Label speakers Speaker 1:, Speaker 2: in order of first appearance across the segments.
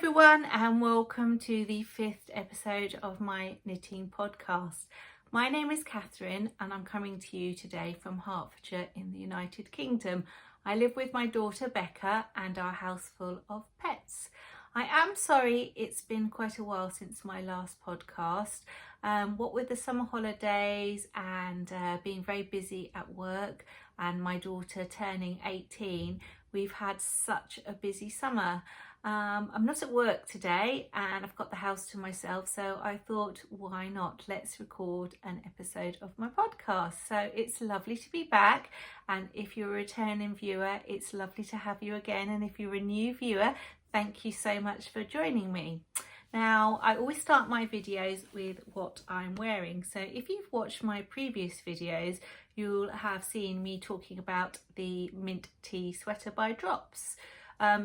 Speaker 1: everyone, and welcome to the 5th episode of my knitting podcast. My name is Catherine and I'm coming to you today from Hertfordshire in the United Kingdom. I live with my daughter Becca and our house full of pets. I am sorry it's been quite a while since my last podcast. What with the summer holidays and being very busy at work and my daughter turning 18, we've had such a busy summer. I'm not at work today and I've got the house to myself, so I thought, why not? Let's record an episode of my podcast. So it's lovely to be back, and if you're a returning viewer, it's lovely to have you again, and if you're a new viewer, thank you so much for joining me. Now, I always start my videos with what I'm wearing. So if you've watched my previous videos, you'll have seen me talking about the mint tea sweater by Drops.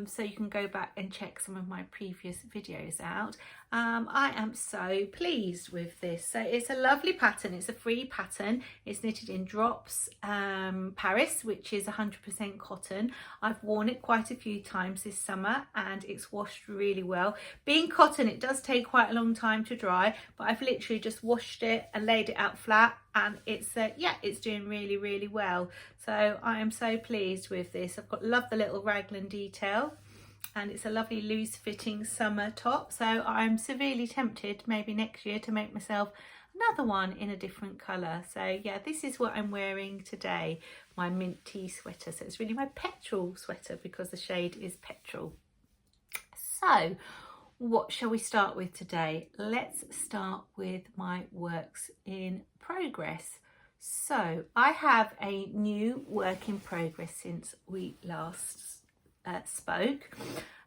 Speaker 1: So you can go back and check some of my previous videos out. I am so pleased with this. So it's a lovely pattern. It's a free pattern. It's knitted in Drops Paris, which is 100% cotton. I've worn it quite a few times this summer and it's washed really well. Being cotton, it does take quite a long time to dry, but I've literally just washed it and laid it out flat, and it's it's doing really well. So I am so pleased with this. Love the little raglan detail, and it's a lovely loose fitting summer top. So I'm severely tempted maybe next year to make myself another one in a different colour. So yeah, this is what I'm wearing today, my mint tea sweater. So it's really my petrol sweater because the shade is petrol. So what shall we start with today? Let's start with my works in progress. So I have a new work in progress since we last spoke.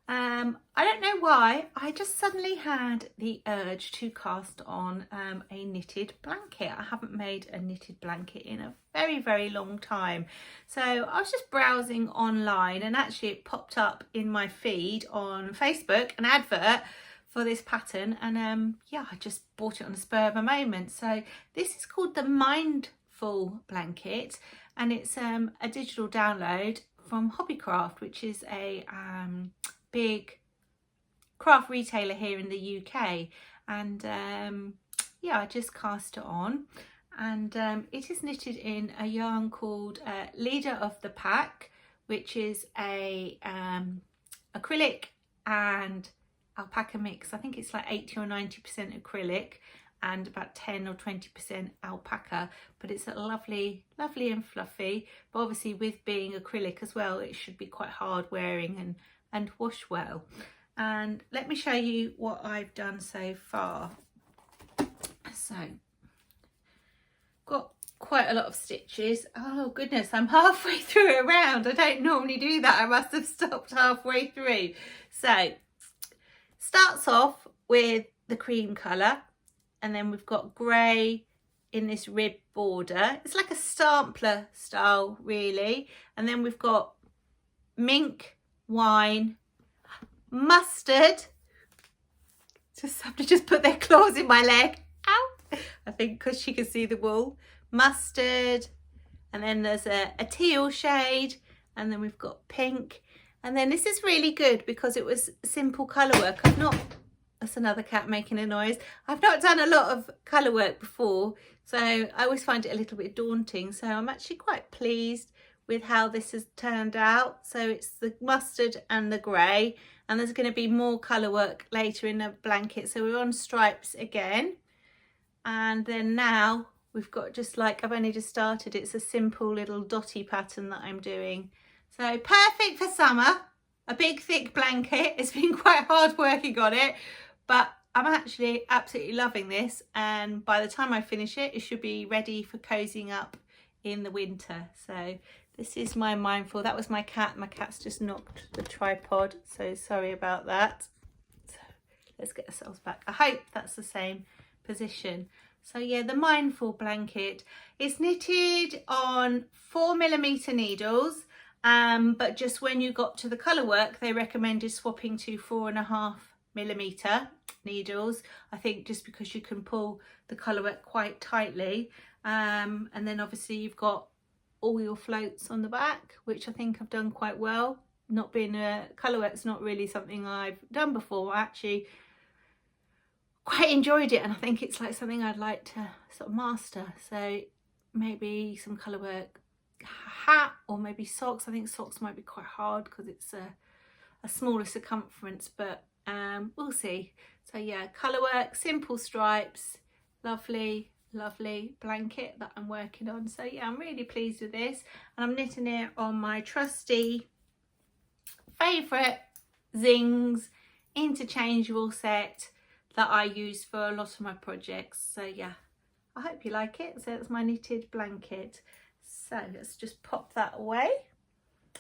Speaker 1: I don't know why, I just suddenly had the urge to cast on a knitted blanket. I haven't made a knitted blanket in a very long time. So I was just browsing online and actually it popped up in my feed on Facebook, an advert for this pattern, and I just bought it on the spur of a moment. So this is called the Mindful Blanket, and it's a digital download from Hobbycraft, which is a big craft retailer here in the UK. And I just cast it on, and it is knitted in a yarn called Leader of the Pack, which is a acrylic and alpaca mix. I think it's like 80 or 90% acrylic and about 10 or 20% alpaca, but it's a lovely and fluffy. But obviously with being acrylic as well, it should be quite hard wearing and wash well. And let me show you what I've done so far. So got quite a lot of stitches. Oh goodness, I'm halfway through a round. I don't normally do that. I must have stopped halfway through. So starts off with the cream colour, and then we've got grey in this rib border. It's like a sampler style really. And then we've got mink, wine, mustard. So somebody just put their claws in my leg. Ow! I think because she can see the wool. Mustard, and then there's a teal shade, and then we've got pink. And then this is really good because it was simple colour work. That's another cat making a noise. I've not done a lot of colour work before, so I always find it a little bit daunting. So I'm actually quite pleased with how this has turned out. So it's the mustard and the grey, and there's going to be more colour work later in the blanket. So we're on stripes again. And then now we've got just like, I've only just started, it's a simple little dotty pattern that I'm doing. So perfect for summer, a big thick blanket. It's been quite hard working on it, but I'm actually absolutely loving this. And by the time I finish it, it should be ready for cozying up in the winter. So this is my Mindful. That was my cat. My cat's just knocked the tripod, so sorry about that. So let's get ourselves back. I hope that's the same position. So yeah, the Mindful blanket is knitted on 4mm needles. But just when you got to the colour work, they recommended swapping to 4.5mm needles. I think just because you can pull the colour work quite tightly. And then obviously you've got all your floats on the back, which I think I've done quite well. not been colour work's not really something I've done before. I actually quite enjoyed it, and I think it's like something I'd like to sort of master. So maybe some colour work hat, or maybe socks. I think socks might be quite hard because it's a smaller circumference, but we'll see. So yeah, colour work, simple stripes, lovely blanket that I'm working on. So yeah, I'm really pleased with this, and I'm knitting it on my trusty favourite Zings interchangeable set that I use for a lot of my projects. So yeah, I hope you like it. So that's my knitted blanket. So let's just pop that away.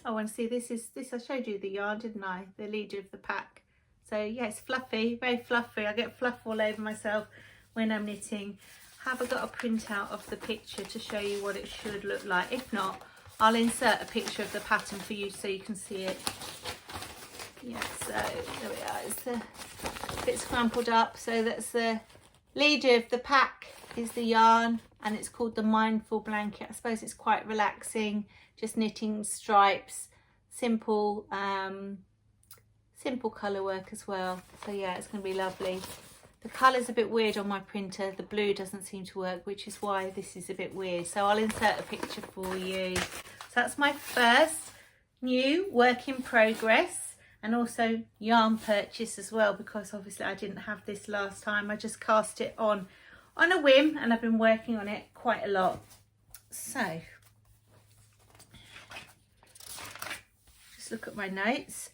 Speaker 1: I want to see, this I showed you the yarn, didn't I? The leader of the pack. So yeah, it's fluffy, very fluffy. I get fluff all over myself when I'm knitting. Have I got a printout of the picture to show you what it should look like? If not, I'll insert a picture of the pattern for you so you can see it. Yeah, so there we are. It's a bit scrambled up. So that's the leader of the pack is the yarn, and it's called the Mindful Blanket. I suppose it's quite relaxing, just knitting stripes, simple colour work as well. So yeah, it's going to be lovely. The colour's a bit weird on my printer. The blue doesn't seem to work, which is why this is a bit weird. So I'll insert a picture for you. So that's my first new work in progress, and also yarn purchase as well, because obviously I didn't have this last time. I just cast it on a whim, and I've been working on it quite a lot. So just look at my notes.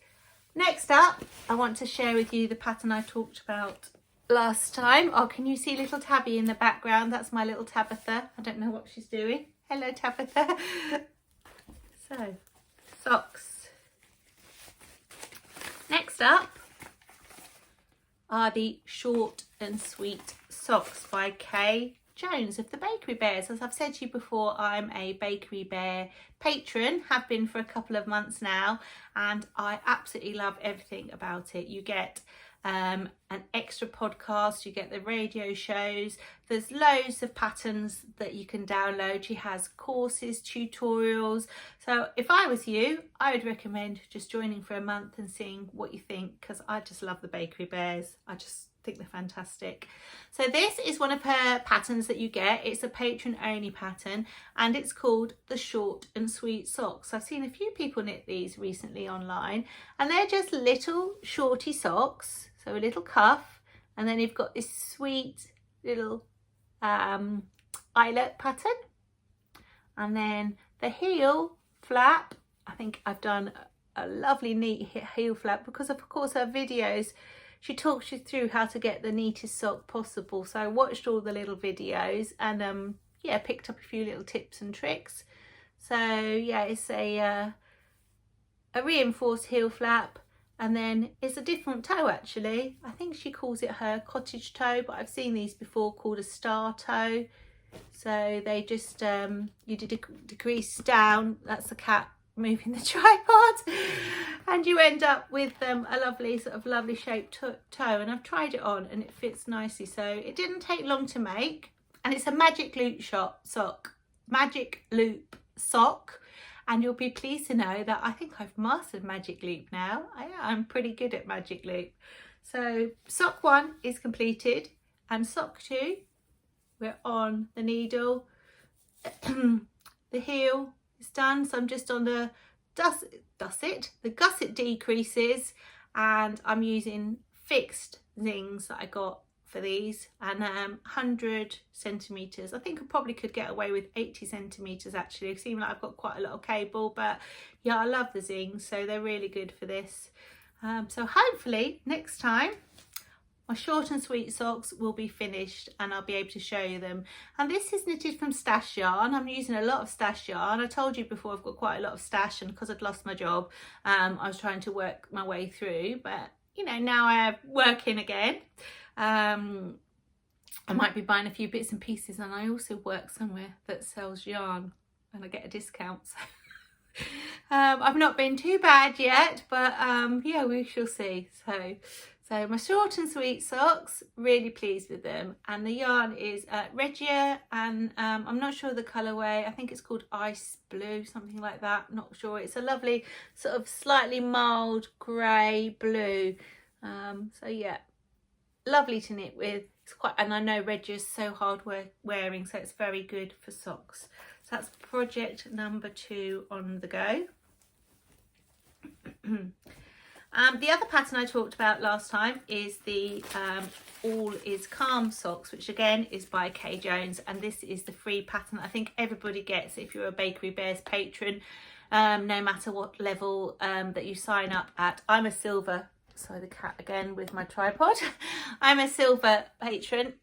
Speaker 1: Next up, I want to share with you the pattern I talked about last time. Oh, can you see little Tabby in the background? That's my little Tabitha. I don't know what she's doing. Hello, Tabitha. So, socks. Next up are the short and sweet socks by Kay Jones of the Bakery Bears. As I've said to you before, I'm a Bakery Bear patron, have been for a couple of months now, and I absolutely love everything about it. You get an extra podcast, you get the radio shows, there's loads of patterns that you can download. She has courses, tutorials. So if I was you, I would recommend just joining for a month and seeing what you think, because I just love the Bakery Bears. I just think they're fantastic. So this is one of her patterns that you get. It's a patron only pattern, and it's called the short and sweet socks. I've seen a few people knit these recently online, and they're just little shorty socks. So a little cuff, and then you've got this sweet little eyelet pattern, and then the heel flap. I think I've done a lovely neat heel flap because of course her videos, she talks you through how to get the neatest sock possible. So I watched all the little videos and yeah, picked up a few little tips and tricks. So yeah, it's a reinforced heel flap, and then it's a different toe actually. I think she calls it her cottage toe, but I've seen these before called a star toe. So they just you decrease down, that's the cat moving the tripod, and you end up with a lovely sort of lovely shaped toe. And I've tried it on and it fits nicely. So it didn't take long to make, and it's a magic loop sock, and you'll be pleased to know that I think I've mastered magic loop now. I'm pretty good at magic loop. So sock 1 is completed, and sock 2, we're on the needle. The heel is done, so I'm just on the gusset decreases, and I'm using fixed zings that I got for these, and 100 centimeters. I think I probably could get away with 80 centimeters actually. It seems like I've got quite a lot of cable, but yeah, I love the zings, so they're really good for this. So hopefully next time my short and sweet socks will be finished and I'll be able to show you them. And this is knitted from stash yarn. I'm using a lot of stash yarn. I told you before I've got quite a lot of stash, and because I'd lost my job, I was trying to work my way through, but you know, now I'm working again. I might be buying a few bits and pieces, and I also work somewhere that sells yarn and I get a discount. So I've not been too bad yet, but yeah, we shall see. So So my short and sweet socks, really pleased with them. And the yarn is Regia, and I'm not sure the colourway. I think it's called Ice Blue, something like that. Not sure. It's a lovely sort of slightly mild grey blue. So yeah, lovely to knit with. It's quite, and I know Regia's so hard wearing, so it's very good for socks. So that's project number 2 on the go. The other pattern I talked about last time is the All Is Calm socks, which again is by Kay Jones, and this is the free pattern I think everybody gets if you're a Bakery Bears patron, no matter what level that you sign up at. I'm a silver, sorry the cat again with my tripod. I'm a silver patron,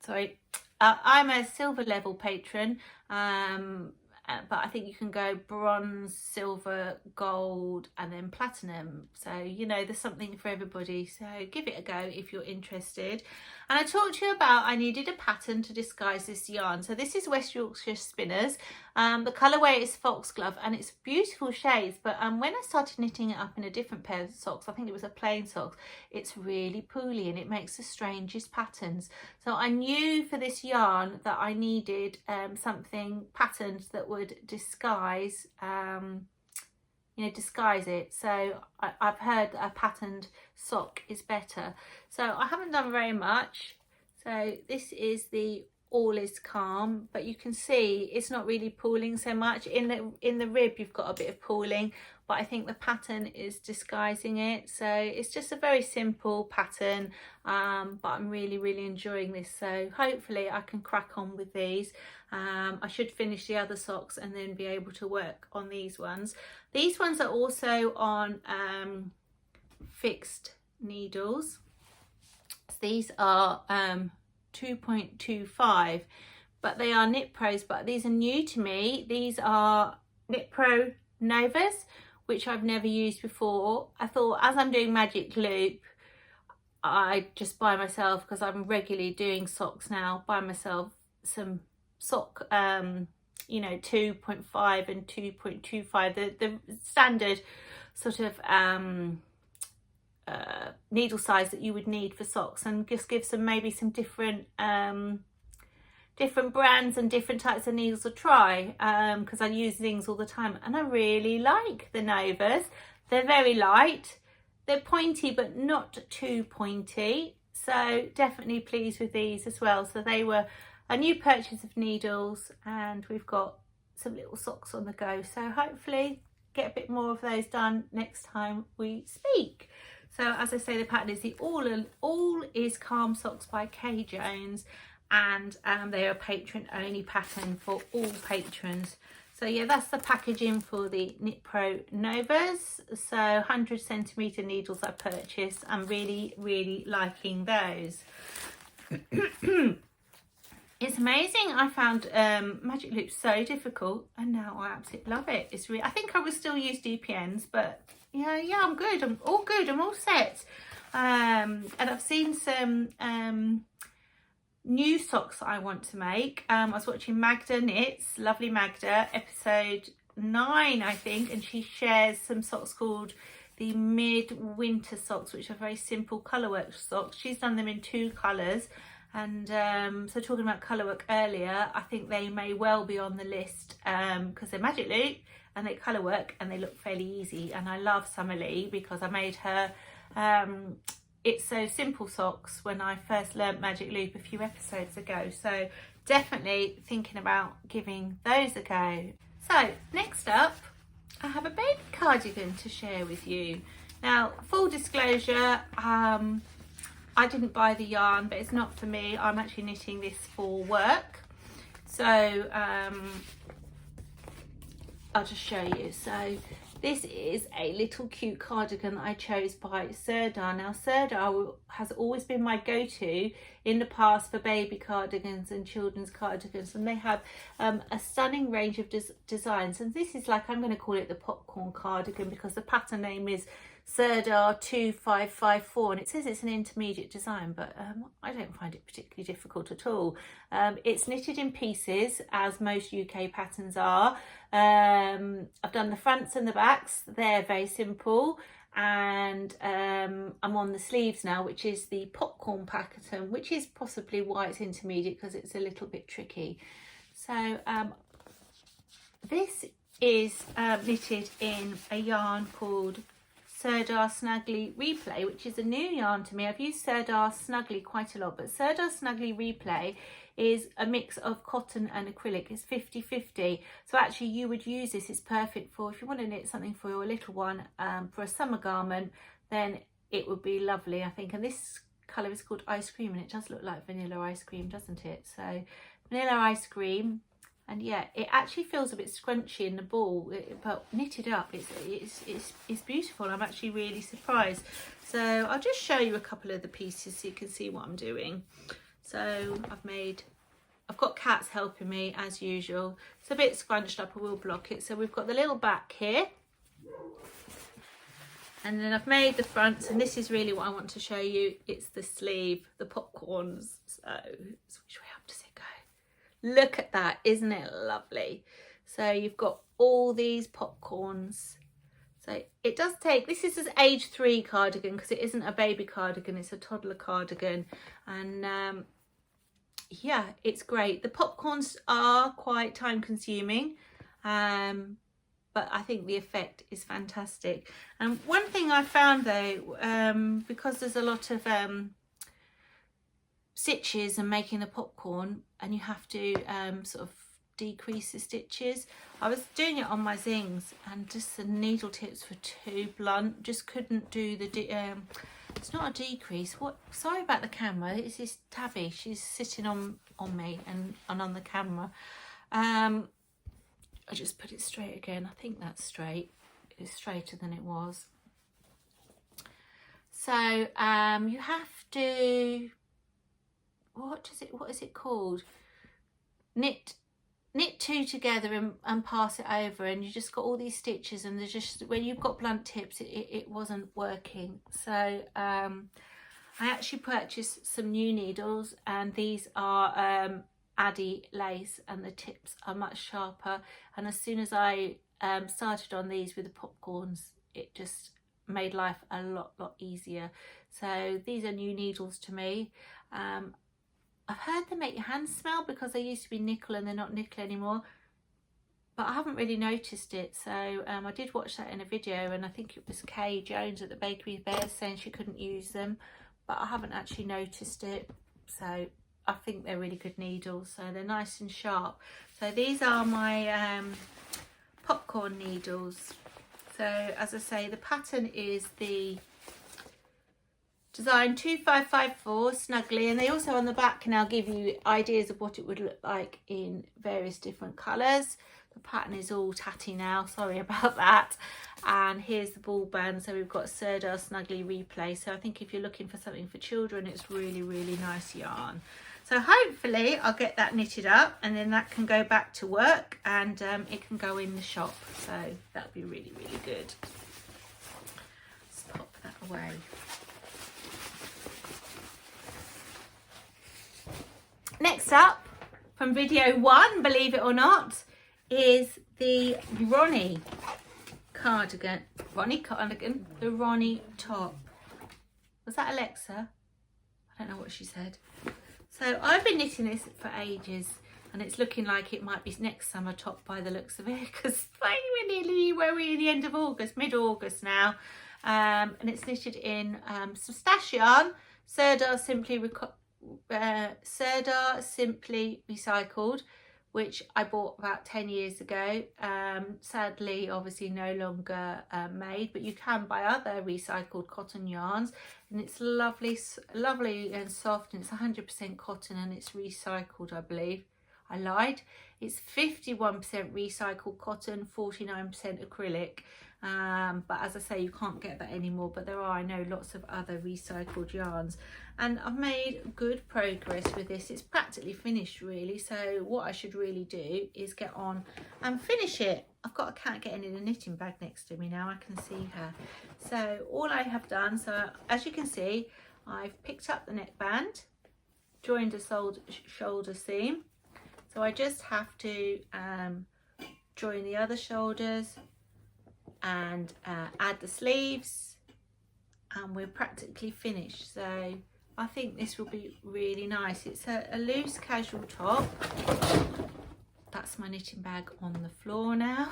Speaker 1: sorry, I'm a silver level patron, but I think you can go bronze, silver, gold, and then platinum. So, you know, there's something for everybody. So give it a go if you're interested. And I talked to you about I needed a pattern to disguise this yarn. So this is West Yorkshire Spinners. The colourway is Foxglove, and it's beautiful shades. But when I started knitting it up in a different pair of socks, I think it was a plain socks, it's really pooly and it makes the strangest patterns. So I knew for this yarn that I needed something patterned that would disguise disguise it. So I've heard that a patterned sock is better. So I haven't done very much. So this is the All Is Calm, but you can see it's not really pooling so much. In the rib you've got a bit of pooling, but I think the pattern is disguising it. So it's just a very simple pattern, but I'm really enjoying this. So hopefully I can crack on with these. I should finish the other socks and then be able to work on these ones. These ones are also on fixed needles. These are 2.25, but they are Knit Pros, but these are new to me. These are Knit Pro Novas, which I've never used before. I thought as I'm doing Magic Loop, I just buy myself, because I'm regularly doing socks now, buy myself some sock 2.5 and 2.25, the standard sort of needle size that you would need for socks, and just give some maybe some different brands and different types of needles to try, because I use things all the time, and I really like the Novas. They're very light, they're pointy but not too pointy, so definitely pleased with these as well. So they were a new purchase of needles, and we've got some little socks on the go, so hopefully get a bit more of those done next time we speak. So as I say, the pattern is the All Is Calm socks by Kay Jones, and they are a patron only pattern for all patrons. So yeah, that's the packaging for the Knit Pro Novas. So 100 centimetre needles I purchased. I'm really liking those. It's amazing. I found Magic Loop so difficult, and now I absolutely love it. It's really, I think I will still use DPNs, but yeah, I'm good. I'm all good. I'm all set. And I've seen some new socks that I want to make. I was watching Magda Knits, lovely Magda, episode 9, I think, and she shares some socks called the Midwinter socks, which are very simple colourwork socks. She's done them in 2 colours. And so talking about colourwork earlier, I think they may well be on the list because they're Magic Loop and they colourwork and they look fairly easy. And I love Summer Lee because I made her It's So Simple socks when I first learnt Magic Loop a few episodes ago. So definitely thinking about giving those a go. So next up, I have a baby cardigan to share with you. Now, full disclosure, I didn't buy the yarn, but it's not for me. I'm actually knitting this for work. So I'll just show you. So this is a little cute cardigan that I chose by Serdar. Now Serdar has always been my go-to in the past for baby cardigans and children's cardigans, and they have a stunning range of designs. And this is like, I'm going to call it the popcorn cardigan because the pattern name is Serdar 2554, and it says it's an intermediate design, but I don't find it particularly difficult at all. It's knitted in pieces, as most UK patterns are. I've done the fronts and the backs. They're very simple, and I'm on the sleeves now, which is the popcorn pattern, which is possibly why it's intermediate, because it's a little bit tricky. So this is knitted in a yarn called Sirdar Snuggly Replay, which is a new yarn to me. I've used Sirdar Snuggly quite a lot, but Sirdar Snuggly Replay is a mix of cotton and acrylic. It's 50-50. So actually you would use this. It's perfect for if you want to knit something for your little one for a summer garment, then it would be lovely, I think. And this colour is called Ice Cream, and it does look like vanilla ice cream, doesn't it? So vanilla ice cream. And yeah, it actually feels a bit scrunchy in the ball, but knitted up, it's beautiful. I'm actually really surprised. So I'll just show you a couple of the pieces so you can see what I'm doing. So I've got cats helping me as usual. It's a bit scrunched up, I will block it. So we've got the little back here. And then I've made the fronts, and this is really what I want to show you. It's the sleeve, the popcorns. So which way up does it go? Look at that, isn't it lovely? So you've got all these popcorns. So it does take, this is an age 3 cardigan, because it isn't a baby cardigan, it's a toddler cardigan. And yeah, it's great. The popcorns are quite time consuming, but I think the effect is fantastic. And one thing I found though, because there's a lot of stitches and making the popcorn, and you have to sort of decrease the stitches. I was doing it on my zings, and just the needle tips were too blunt. Just couldn't do the it's not a decrease. What? Sorry about the camera. It's this Tabby. She's sitting on me and on the camera. I just put it straight again. I think that's straight. It's straighter than it was. So you have to, what is it called? Knit 2 together and pass it over, and you just got all these stitches, and there's just, when you've got blunt tips, it wasn't working. So I actually purchased some new needles, and these are Addy lace, and the tips are much sharper. And as soon as I started on these with the popcorns, it just made life a lot easier. So these are new needles to me. I've heard they make your hands smell because they used to be nickel and they're not nickel anymore, but I haven't really noticed it. So I did watch that in a video, and I think it was Kay Jones at the Bakery Bears saying she couldn't use them, but I haven't actually noticed it. So I think they're really good needles, so they're nice and sharp. So these are my popcorn needles. So as I say, the pattern is the Design 2554 Snuggly, and they also on the back now give you ideas of what it would look like in various different colours. The pattern is all tatty now, sorry about that. And here's the ball band. So we've got Sirdar Snuggly Replay. So I think if you're looking for something for children, it's really nice yarn. So hopefully I'll get that knitted up, and then that can go back to work, and it can go in the shop. So that'll be really good. Let's pop that away. Next up, from video 1, believe it or not, is the Ronnie Cardigan. The Ronnie top. Was that Alexa? I don't know what she said. So I've been knitting this for ages, and it's looking like it might be next summer top by the looks of it, because we're nearly the end of August, mid-August now. And it's knitted in some stash yarn, Sirdar Simply Recycled, which I bought about 10 years ago. Sadly, obviously no longer made, but you can buy other recycled cotton yarns, and it's lovely and soft, and it's 100% cotton, and it's recycled, I believe. I lied. It's 51% recycled cotton, 49% acrylic. But as I say, you can't get that anymore, but there are, I know, lots of other recycled yarns, and I've made good progress with this. It's practically finished really, so what I should really do is get on and finish it. I've got a cat getting in a knitting bag next to me now, I can see her. So all I have done, so as you can see, I've picked up the neckband, joined a shoulder seam, so I just have to join the other shoulders and add the sleeves, and we're practically finished. So I think this will be really nice. It's a loose casual top. That's my knitting bag on the floor now.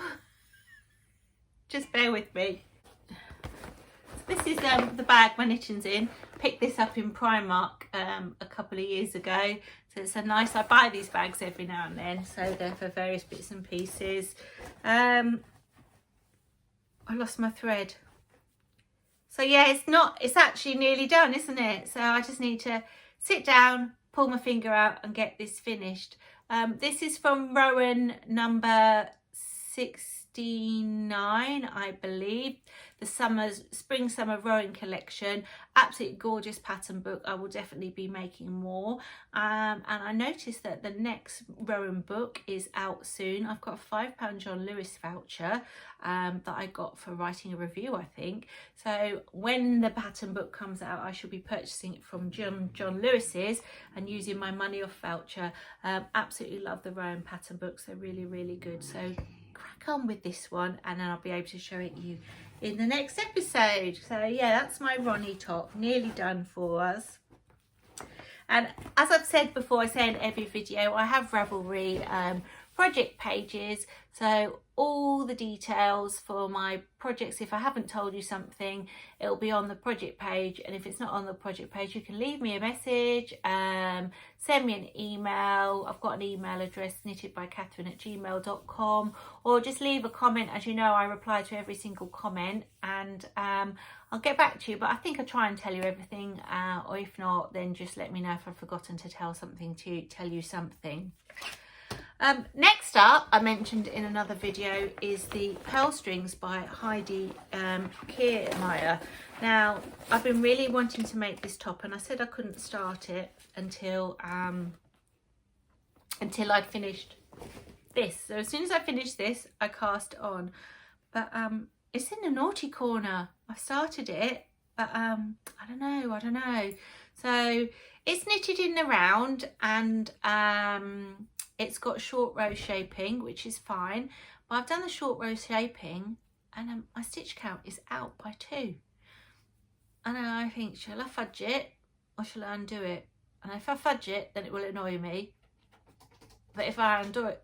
Speaker 1: Just bear with me. So this is the bag my knitting's in. Picked this up in Primark a couple of years ago. So it's a nice, I buy these bags every now and then. So they're for various bits and pieces. I lost my thread. So yeah, it's actually nearly done, isn't it? So I just need to sit down, pull my finger out and get this finished. This is from Rowan number 69, I believe. The spring summer Rowan collection. Absolutely gorgeous pattern book. I will definitely be making more. And I noticed that the next Rowan book is out soon. I've got a £5 John Lewis voucher that I got for writing a review, I think. So when the pattern book comes out, I shall be purchasing it from John Lewis's and using my money off voucher. Absolutely love the Rowan pattern books. They're really, really good. So crack on with this one and then I'll be able to show it you in the next episode. So yeah, that's my Ronnie top, nearly done for us. And as I've said before, I say in every video, I have Ravelry project pages. So all the details for my projects, if I haven't told you something, it'll be on the project page. And if it's not on the project page, you can leave me a message, send me an email. I've got an email address, knittedbycatherine@gmail.com, or just leave a comment. As you know, I reply to every single comment and I'll get back to you, but I think I try and tell you everything, or if not, then just let me know if I've forgotten to tell you something. Next up, I mentioned in another video, is the Pearl Strings by Heidi Kiermaier. Now, I've been really wanting to make this top, and I said I couldn't start it until I'd finished this. So as soon as I finished this, I cast it on. But it's in the naughty corner. I started it, but I don't know. So it's knitted in the round, and it's got short row shaping, which is fine. But I've done the short row shaping and my stitch count is out by 2. And I think, shall I fudge it or shall I undo it? And if I fudge it, then it will annoy me. But if I undo it,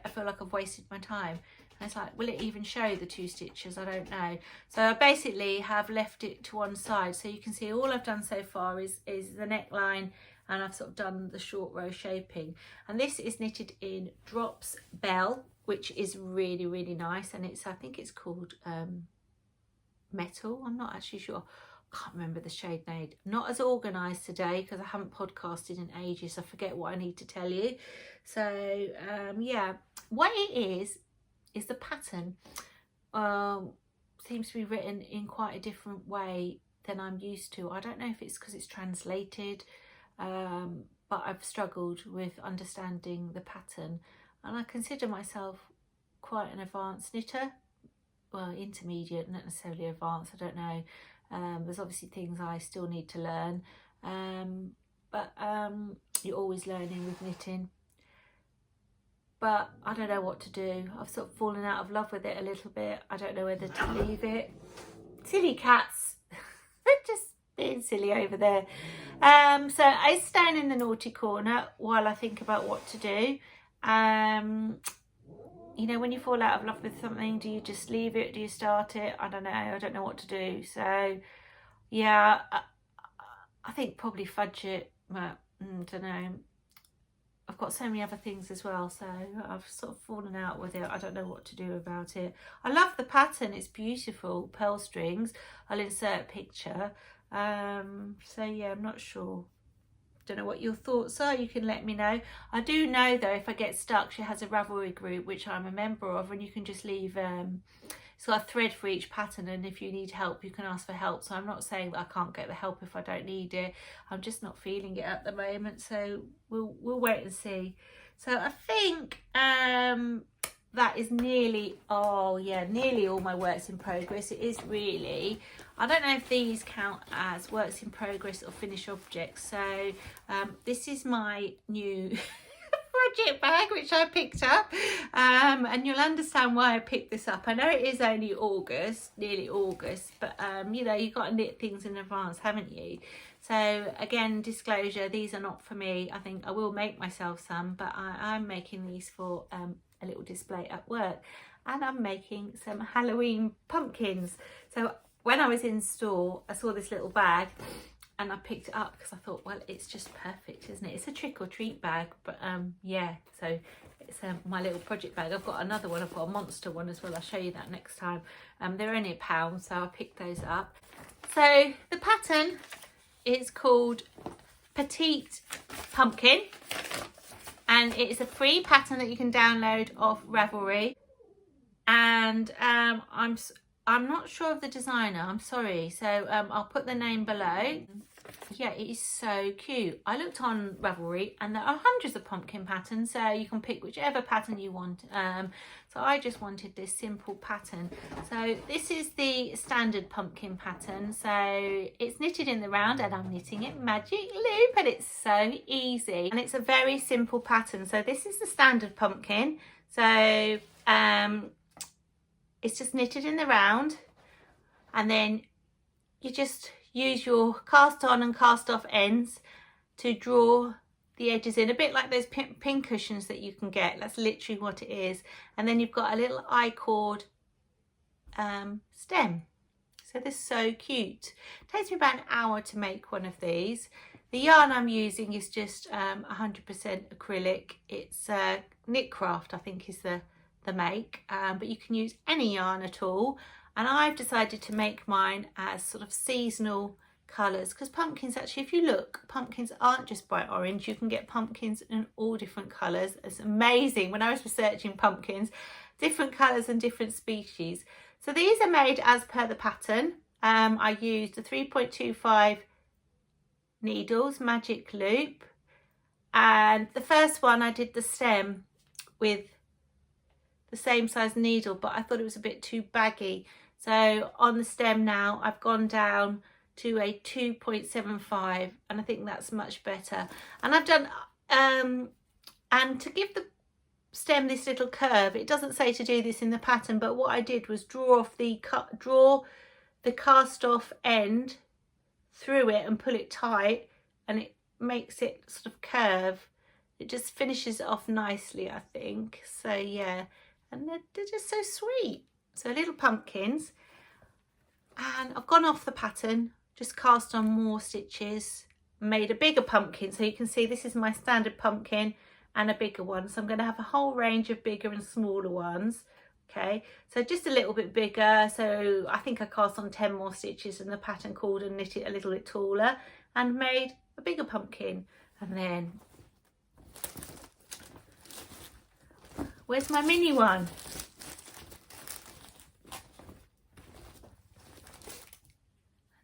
Speaker 1: I feel like I've wasted my time. And it's like, will it even show the 2 stitches? I don't know. So I basically have left it to one side. So you can see all I've done so far is the neckline, and I've sort of done the short row shaping. And this is knitted in Drops Bell, which is really, really nice. And I think it's called Metal. I'm not actually sure. Can't remember the shade name. Not as organised today because I haven't podcasted in ages. I forget what I need to tell you. So yeah, what it is the pattern seems to be written in quite a different way than I'm used to. I don't know if it's because it's translated, but I've struggled with understanding the pattern, and I consider myself quite an advanced knitter. Well, intermediate, not necessarily advanced, I don't know. There's obviously things I still need to learn, but you're always learning with knitting. But I don't know what to do. I've sort of fallen out of love with it a little bit. I don't know whether to leave it. Silly cats. They're just being silly over there. So I stand in the naughty corner while I think about what to do. You know, when you fall out of love with something, do you just leave it? Do you start it? I don't know. I don't know what to do. So yeah, I think probably fudge it, but I don't know. I've got so many other things as well, so I've sort of fallen out with it. I don't know what to do about it. I love the pattern. It's beautiful. Pearl strings. I'll insert a picture. So yeah, I'm not sure. Don't know what your thoughts are. You can let me know. I do know though, if I get stuck, she has a Ravelry group which I'm a member of, and you can just leave it's got a thread for each pattern, and if you need help you can ask for help. So I'm not saying that I can't get the help if I don't need it. I'm just not feeling it at the moment, so we'll wait and see. So I think that is nearly nearly all my works in progress. It is really, I don't know if these count as works in progress or finished objects. So this is my new project bag which I picked up, and you'll understand why I picked this up. I know it is only August, nearly August, but you know, you've got to knit things in advance, haven't you? So again, disclosure, these are not for me. I think I will make myself some, but I'm making these for a little display at work, and I'm making some Halloween pumpkins. So when I was in store, I saw this little bag and I picked it up because I thought, well, it's just perfect, isn't it? It's a trick or treat bag, but yeah, so it's my little project bag. I've got another one, I've got a monster one as well. I'll show you that next time. They're only £1, so I picked those up. So the pattern is called Petite Pumpkin, and it is a free pattern that you can download off Ravelry. And I'm not sure of the designer, I'm sorry, so I'll put the name below. Yeah, it is so cute. I looked on Ravelry and there are hundreds of pumpkin patterns, so you can pick whichever pattern you want. So I just wanted this simple pattern. So this is the standard pumpkin pattern. So it's knitted in the round, and I'm knitting it magic loop, and it's so easy. And it's a very simple pattern. So this is the standard pumpkin. So it's just knitted in the round, and then you just use your cast on and cast off ends to draw the edges in, a bit like those pin cushions that you can get. That's literally what it is. And then you've got a little I-cord stem. So this is so cute. It takes me about an hour to make one of these. The yarn I'm using is just 100% acrylic. It's Knitcraft, I think is the make, but you can use any yarn at all. And I've decided to make mine as sort of seasonal colours, because pumpkins, actually, if you look, pumpkins aren't just bright orange. You can get pumpkins in all different colours. It's amazing. When I was researching pumpkins, different colours and different species. So these are made as per the pattern. I used the 3.25 needles, magic loop, and the first one I did the stem with the same size needle, but I thought it was a bit too baggy. So on the stem now, I've gone down to a 2.75, and I think that's much better. And I've done, and to give the stem this little curve, it doesn't say to do this in the pattern, but what I did was draw the cast off end through it and pull it tight, and it makes it sort of curve. It just finishes it off nicely, I think. So yeah, and they're just so sweet. So little pumpkins, and I've gone off the pattern, just cast on more stitches, made a bigger pumpkin. So you can see this is my standard pumpkin and a bigger one. So I'm going to have a whole range of bigger and smaller ones. Okay, so just a little bit bigger. So I think I cast on 10 more stitches than the pattern called, and knit it a little bit taller and made a bigger pumpkin. And then, where's my mini one?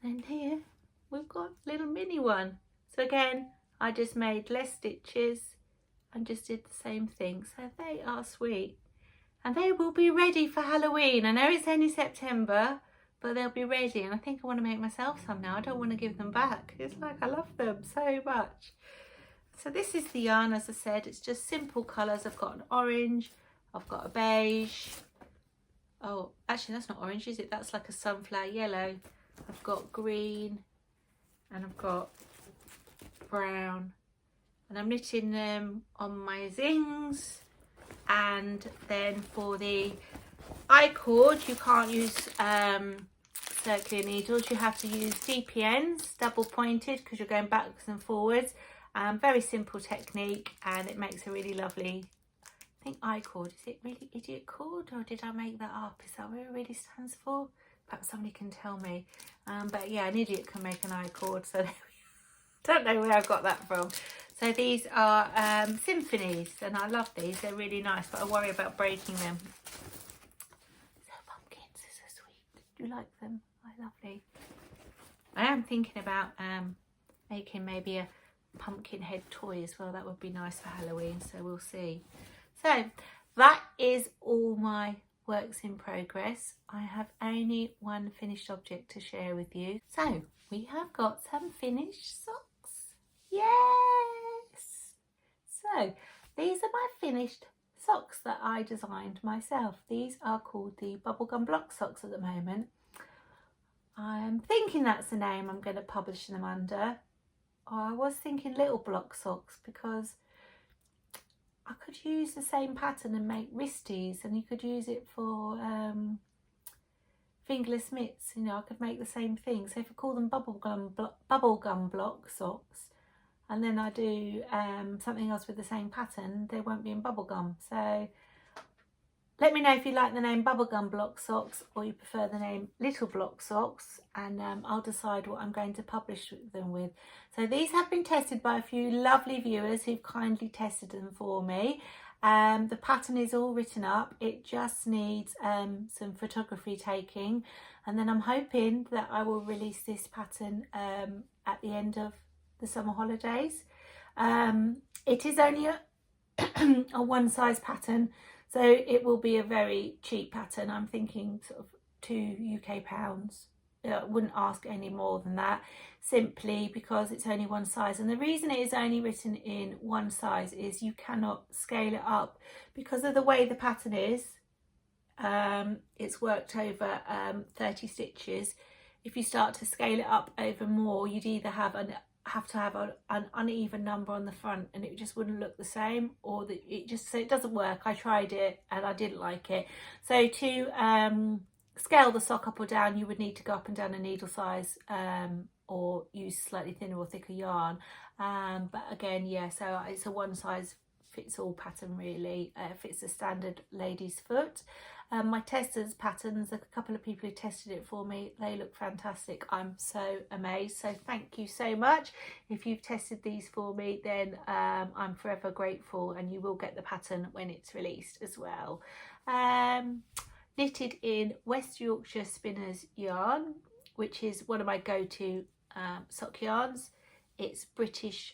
Speaker 1: And then here we've got a little mini one. So again, I just made less stitches and just did the same thing. So they are sweet, and they will be ready for Halloween. I know it's only September, but they'll be ready, and I think I want to make myself some now. I don't want to give them back. It's like I love them so much. So this is the yarn, as I said. It's just simple colours. I've got an orange, I've got a beige. Oh, actually that's not orange, is it? That's like a sunflower yellow. I've got green, and I've got brown, and I'm knitting them on my zings. And then for the I-cord, you can't use circular needles. You have to use DPNs, double pointed, because you're going backwards and forwards. Very simple technique, and it makes a really lovely, I think I-cord. Is it really idiot cord, or did I make that up? Is that what it really stands for? Perhaps somebody can tell me. But yeah, an idiot can make an I-cord, so don't know where I got that from. So these are symphonies, and I love these. They're really nice, but I worry about breaking them. So pumpkins are so sweet. Do you like them? They're lovely. I am thinking about making maybe a pumpkin head toy as well. That would be nice for Halloween, so we'll see. So that is all my works in progress. I have only one finished object to share with you. So we have got some finished socks. Yes! So these are my finished socks that I designed myself. These are called the bubblegum block socks at the moment. I'm thinking that's the name I'm going to publish them under. I was thinking little block socks because I could use the same pattern and make wristies, and you could use it for fingerless mitts. You know, I could make the same thing. So if I call them bubblegum block socks, and then I do something else with the same pattern, they won't be in bubblegum. So let me know if you like the name bubblegum block socks or you prefer the name little block socks, and I'll decide what I'm going to publish them with. So these have been tested by a few lovely viewers who've kindly tested them for me. The pattern is all written up. It just needs some photography taking, and then I'm hoping that I will release this pattern at the end of the summer holidays. It is only a one size pattern, so it will be a very cheap pattern. I'm thinking sort of £2 UK. I wouldn't ask any more than that, simply because it's only one size. And the reason it is only written in one size is you cannot scale it up because of the way the pattern is. It's worked over 30 stitches. If you start to scale it up over more, you'd either have to have an uneven number on the front, and it just wouldn't look the same, or so it doesn't work. I tried it and I didn't like it. So to scale the sock up or down, you would need to go up and down a needle size, or use slightly thinner or thicker yarn. But again, yeah, so it's a one size fits all pattern really. Fits a standard lady's foot. My testers patterns, a couple of people who tested it for me, they look fantastic. I'm so amazed. So thank you so much. If you've tested these for me, then I'm forever grateful, and you will get the pattern when it's released as well. Knitted in West Yorkshire Spinners yarn, which is one of my go-to sock yarns. It's British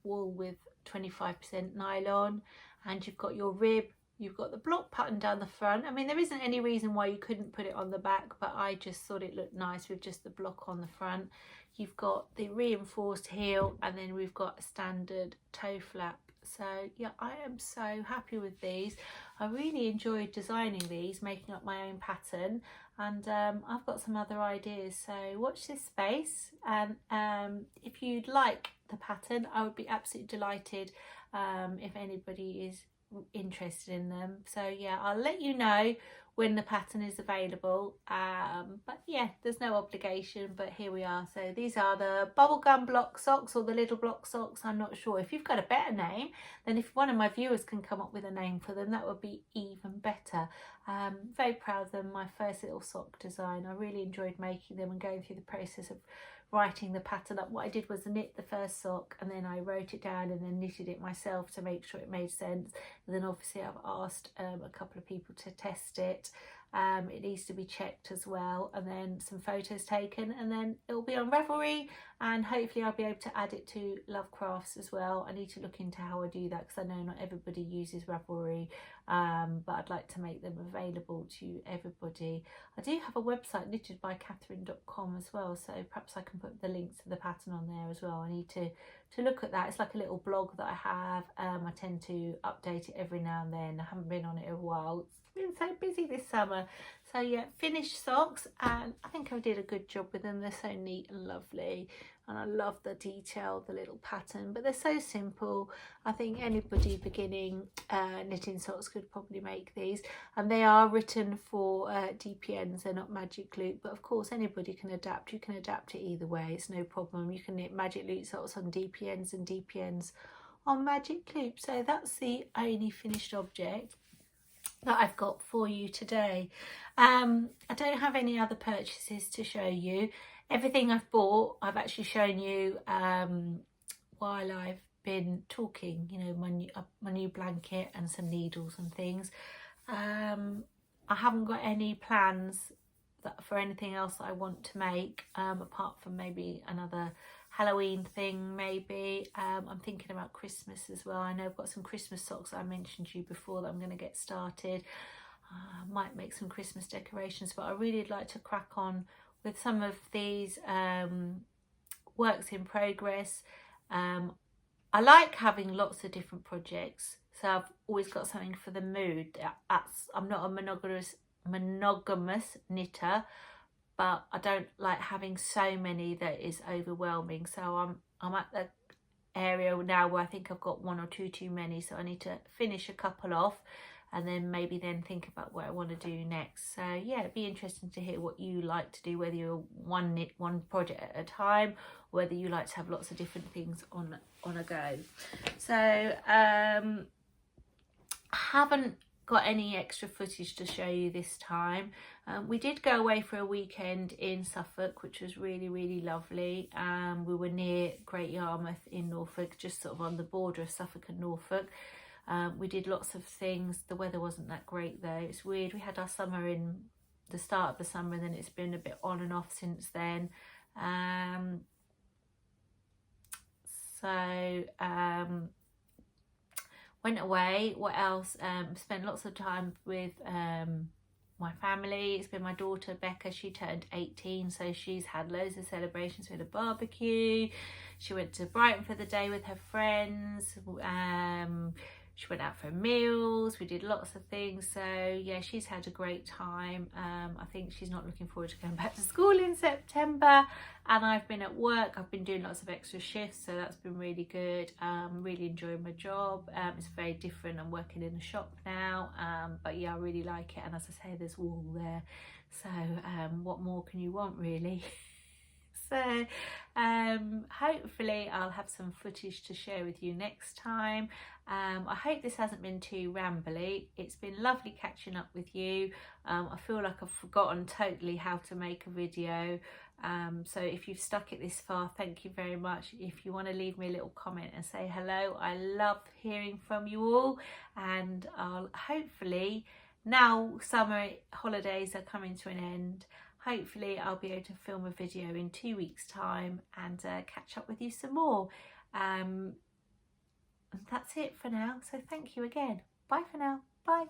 Speaker 1: wool with 25% nylon, and you've got your rib. You've got the block pattern down the front. I mean, there isn't any reason why you couldn't put it on the back, but I just thought it looked nice with just the block on the front. You've got the reinforced heel, and then we've got a standard toe flap. So yeah, I am so happy with these. I really enjoyed designing these, making up my own pattern, and I've got some other ideas, so watch this space. And if you'd like the pattern, I would be absolutely delighted if anybody is interested in them. So yeah, I'll let you know when the pattern is available, but yeah, there's no obligation, but here we are. So these are the bubblegum block socks, or the little block socks. I'm not sure. If you've got a better name, then if one of my viewers can come up with a name for them, that would be even better. Very proud of them. My first little sock design. I really enjoyed making them and going through the process of writing the pattern up. What I did was knit the first sock, and then I wrote it down and then knitted it myself to make sure it made sense. And then obviously I've asked a couple of people to test it. It needs to be checked as well, and then some photos taken, and then it'll be on Ravelry, and hopefully I'll be able to add it to LOVECRAFTS as well. I need to look into how I do that, because I know not everybody uses Ravelry, but I'd like to make them available to everybody. I do have a website, knittedbykatherine.com as well, so perhaps I can put the links to the pattern on there as well. I need to look at that. It's like a little blog that I have. I tend to update it every now and then. I haven't been on it in a while. Been so busy this summer. So yeah, finished socks, and I think I did a good job with them. They're so neat and lovely, and I love the detail, the little pattern, but they're so simple. I think anybody beginning knitting socks could probably make these, and they are written for DPNs. They're not magic loop, but of course anybody can adapt. You can adapt it either way, it's no problem. You can knit magic loop socks on DPNs and DPNs on magic loop. So that's the only finished object that I've got for you today. I don't have any other purchases to show you. Everything I've bought I've actually shown you while I've been talking, you know, my new blanket and some needles and things. I haven't got any plans for anything else that I want to make, apart from maybe another Halloween thing maybe. I'm thinking about Christmas as well. I know I've got some Christmas socks that I mentioned to you before that I'm going to get started. I might make some Christmas decorations, but I really would like to crack on with some of these works in progress. I like having lots of different projects So I've always got something for the mood. I'm not a monogamous knitter, but I don't like having so many that is overwhelming. So I'm at the area now where I think I've got one or two too many, so I need to finish a couple off and then maybe think about what I want to do next. So yeah, it'd be interesting to hear what you like to do, whether you're one project at a time, or whether you like to have lots of different things on a go. So haven't got any extra footage to show you this time. We did go away for a weekend in Suffolk, which was really lovely. We were near Great Yarmouth in Norfolk, just sort of on the border of Suffolk and Norfolk. We did lots of things. The weather wasn't that great though. It's weird, we had our summer in the start of the summer and then it's been a bit on and off since then. Went away. What else? Spent lots of time with my family. It's been my daughter Becca, she turned 18, so she's had loads of celebrations. We had a barbecue, she went to Brighton for the day with her friends, she went out for meals, we did lots of things. So yeah, she's had a great time. I think she's not looking forward to going back to school in September, and I've been at work. I've been doing lots of extra shifts, so that's been really good. Really enjoying my job. It's very different. I'm working in a shop now, but yeah, I really like it. And as I say, there's wool there, so what more can you want, really? So hopefully I'll have some footage to share with you next time. I hope this hasn't been too rambly. It's been lovely catching up with you. I feel like I've forgotten totally how to make a video. So if you've stuck it this far, thank you very much. If you want to leave me a little comment and say hello, I love hearing from you all. And I'll hopefully, now summer holidays are coming to an end, hopefully I'll be able to film a video in 2 weeks time and catch up with you some more. And that's it for now. So thank you again. Bye for now. Bye.